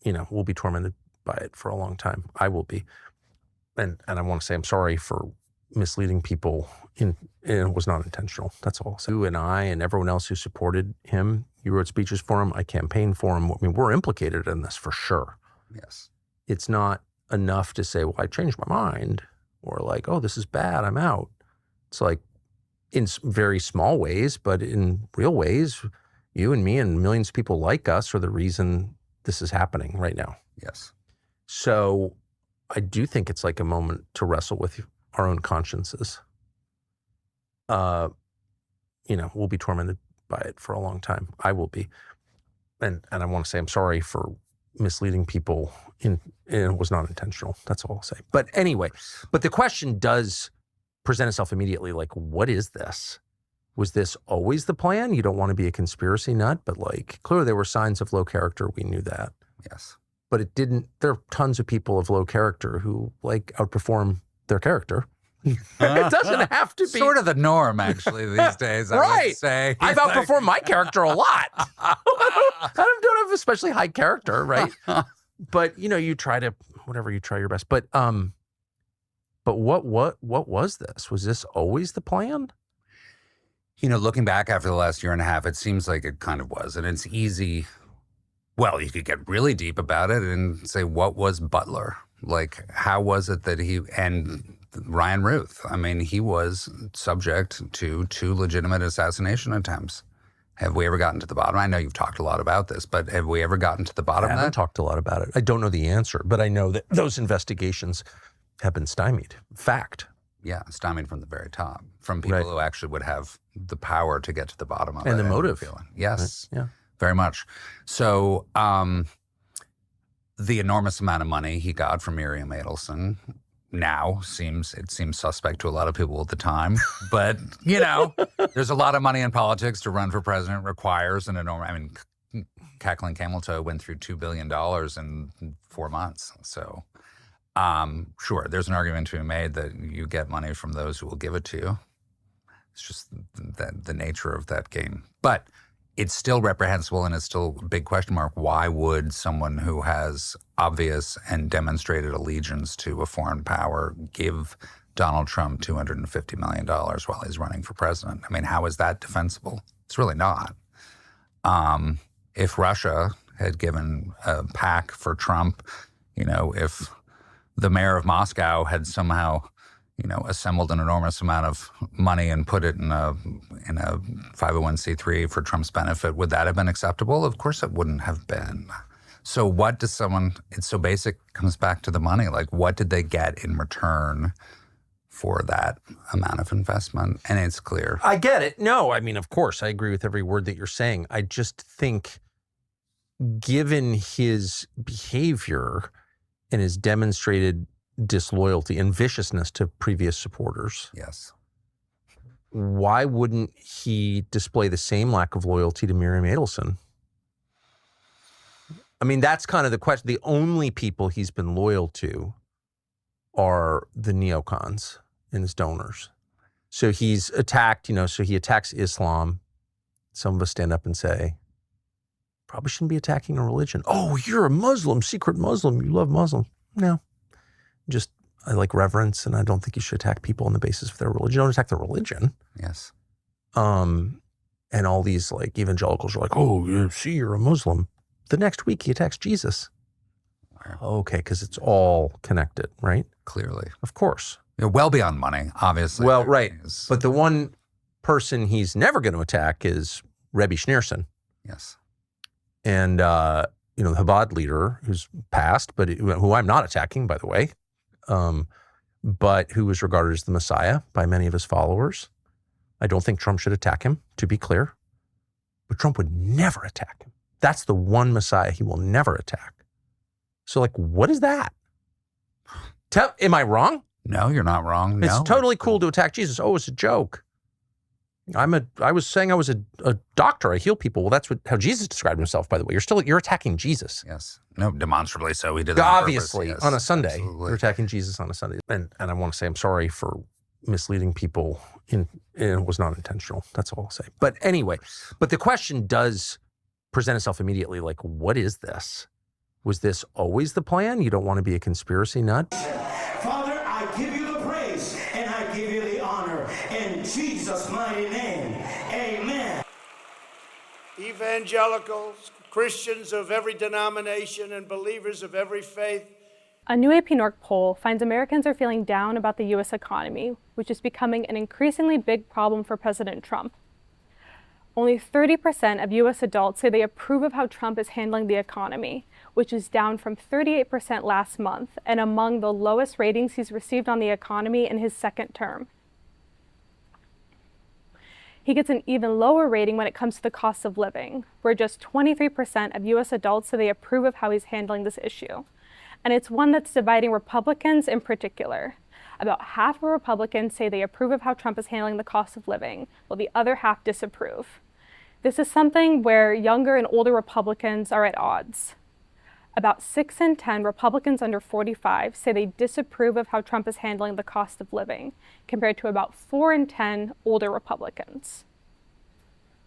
we'll be tormented by it for a long time. I will be. And I want to say I'm sorry for misleading people. It was not intentional. That's all. So you and I and everyone else who supported him, you wrote speeches for him. I campaigned for him. I mean, we're implicated in this for sure. Yes. It's not enough to say, well, I changed my mind, or like, oh, this is bad, I'm out. It's like in very small ways, but in real ways, you and me and millions of people like us are the reason this is happening right now. Yes. So I do think it's like a moment to wrestle with our own consciences. We'll be tormented by it for a long time. I will be. And I want to say I'm sorry for misleading people. It was not intentional. That's all I'll say. But anyway, but the question does present itself immediately, like, what is this? Was this always the plan? You don't want to be a conspiracy nut, but like, clearly there were signs of low character. We knew that. Yes. But it didn't, there are tons of people of low character who like outperform their character. It doesn't have to be. Sort of the norm, actually, these days, I would say. I've outperformed my character a lot. I don't have especially high character, right? But, you try to, whatever, you try your best. But what was this? Was this always the plan? Looking back after the last year and a half, it seems like it kind of was. And it's easy. Well, you could get really deep about it and say, what was Butler? Like, how was it that and Ryan Ruth, I mean, he was subject to 2 legitimate assassination attempts. Have we ever gotten to the bottom? I know you've talked a lot about this, but have we ever gotten to the bottom of that? I haven't talked a lot about it. I don't know the answer, but I know that those investigations have been stymied. Fact. Yeah, stymied from the very top, from people who actually would have the power to get to the bottom of it. And the motive. Yes, right? Yeah, very much. So the enormous amount of money he got from Miriam Adelson now seems suspect to a lot of people at the time. But, there's a lot of money in politics. To run for president requires an enormous, I mean, Kathleen Camel-Toe went through $2 billion in 4 months. So, sure, there's an argument to be made that you get money from those who will give it to you. It's just the nature of that game. But it's still reprehensible, and it's still a big question mark. Why would someone who has obvious and demonstrated allegiance to a foreign power give Donald Trump $250 million while he's running for president? I mean, how is that defensible? It's really not. If Russia had given a PAC for Trump, if the mayor of Moscow had somehow assembled an enormous amount of money and put it in a 501c3 for Trump's benefit, would that have been acceptable? Of course it wouldn't have been. So what does it's so basic, comes back to the money. Like, what did they get in return for that amount of investment? And it's clear. I get it. No, I mean, of course, I agree with every word that you're saying. I just think, given his behavior and his demonstrated disloyalty and viciousness to previous supporters. Yes. Why wouldn't he display the same lack of loyalty to Miriam Adelson? I mean, that's kind of the question. The only people he's been loyal to are the neocons and his donors. So he's attacked, so he attacks Islam. Some of us stand up and say, probably shouldn't be attacking a religion. Oh, you're a Muslim, secret Muslim. You love Muslims. No. I like reverence, and I don't think you should attack people on the basis of their religion. Don't attack their religion. Yes. And all these like evangelicals are like, oh, you're a Muslim. The next week he attacks Jesus. Wow. Okay, because it's all connected, right? Clearly. Of course. Well beyond money, obviously. Well, right. But the one person he's never going to attack is Rebbe Schneerson. Yes. And, the Chabad leader who's passed, but who I'm not attacking, by the way, but who was regarded as the Messiah by many of his followers. I don't think Trump should attack him, to be clear, but Trump would never attack him. That's the one Messiah he will never attack. So like, what is that? Am I wrong? No, you're not wrong. No. It's totally cool to attack Jesus. Oh, it's a joke. I was saying I was a doctor. I heal people. Well, that's how Jesus described himself, by the way. You're attacking Jesus. Yes. No, demonstrably so. He did that obviously on purpose. On a Sunday. Absolutely. You're attacking Jesus on a Sunday. And I want to say I'm sorry for misleading people. It was not intentional. That's all I'll say. But anyway, but the question does present itself immediately, like, what is this? Was this always the plan? You don't want to be a conspiracy nut? Father, I give you the praise and I give you the honor in Jesus' mighty name. Amen. Evangelicals, Christians of every denomination, and believers of every faith. A new AP NORC poll finds Americans are feeling down about the U.S. economy, which is becoming an increasingly big problem for President Trump. Only 30% of U.S. adults say they approve of how Trump is handling the economy, which is down from 38% last month and among the lowest ratings he's received on the economy in his second term. He gets an even lower rating when it comes to the cost of living, where just 23% of U.S. adults say they approve of how he's handling this issue. And it's one that's dividing Republicans in particular. About half of Republicans say they approve of how Trump is handling the cost of living, while the other half disapprove. This is something where younger and older Republicans are at odds. About 6 in 10 Republicans under 45 say they disapprove of how Trump is handling the cost of living, compared to about 4 in 10 older Republicans.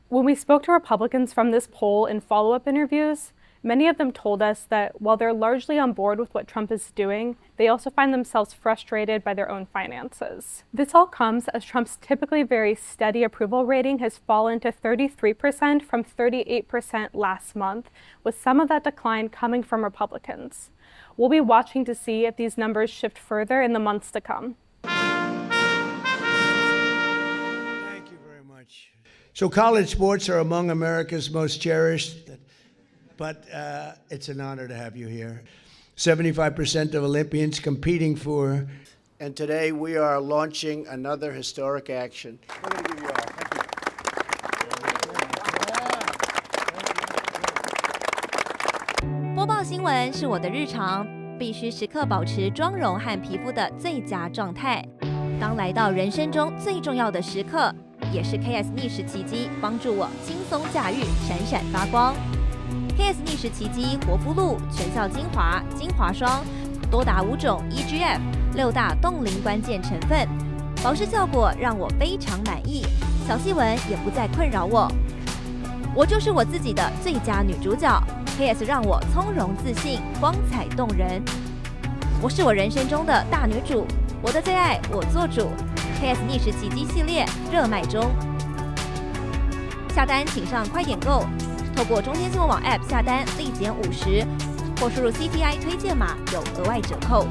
When we spoke to Republicans from this poll in follow-up interviews, many of them told us that while they're largely on board with what Trump is doing, they also find themselves frustrated by their own finances. This all comes as Trump's typically very steady approval rating has fallen to 33% from 38% last month, with some of that decline coming from Republicans. We'll be watching to see if these numbers shift further in the months to come. Thank you very much. So college sports are among America's most cherished, but it's an honor to have you here. 75% of Olympians competing for, and today we are launching another historic action. We're going to give you all. Thank you. 播报新闻是我的日常，必须时刻保持妆容和皮肤的最佳状态。当来到人生中最重要的时刻，也是 KS 逆时奇迹帮助我轻松驾驭，闪闪发光。KS 逆时奇迹活肤露全效精华、精华霜，多达5种 EGF 6大冻龄关键成分，保湿效果让我非常满意，小细纹也不再困扰我。我就是我自己的最佳女主角 ，KS 让我从容自信、光彩动人。我是我人生中的大女主，我的最爱我做主。KS 逆时奇迹系列热卖中，下单请上快点购。透过中天新闻网 App 下单立减50，或输入 CTI 推荐码有额外折扣。